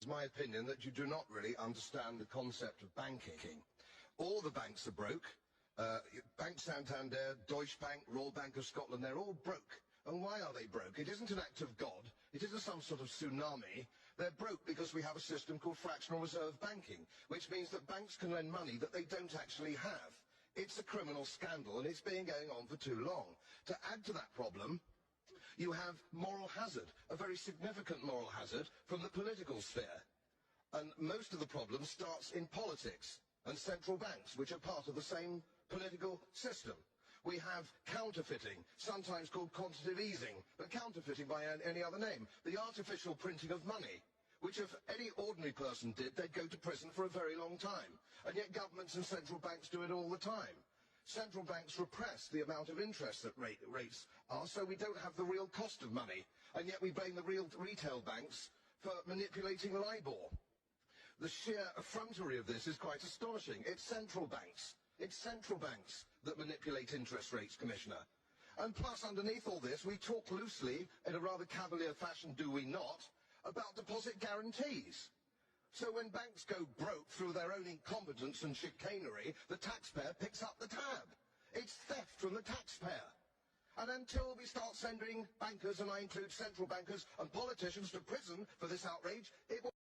It's my opinion that you do not really understand the concept of banking. All the banks are broke. Bank Santander, Deutsche Bank, Royal Bank of Scotland, they're all broke. And why are they broke? It isn't an act of God. It isn't some sort of tsunami. They're broke because we have a system called fractional reserve banking, which means that banks can lend money that they don't actually have. It's a criminal scandal, and it's been going on for too long. To add to that problem, you have moral hazard, a very significant moral hazard from the political sphere. And most of the problem starts in politics and central banks, which are part of the same political system. We have counterfeiting, sometimes called quantitative easing, but counterfeiting by any other name. The artificial printing of money, which if any ordinary person did, they'd go to prison for a very long time. And yet governments and central banks do it all the time. Central banks repress the amount of interest that rates are, so we don't have the real cost of money. And yet we blame the real retail banks for manipulating LIBOR. The sheer effrontery of this is quite astonishing. It's central banks. It's central banks that manipulate interest rates, Commissioner. And plus, underneath all this, we talk loosely, in a rather cavalier fashion, do we not, about deposit guarantees. So when banks go broke through their own incompetence and chicanery, the taxpayer picks up the tab. It's theft from the taxpayer. And until we start sending bankers, and I include central bankers and politicians, to prison for this outrage, it will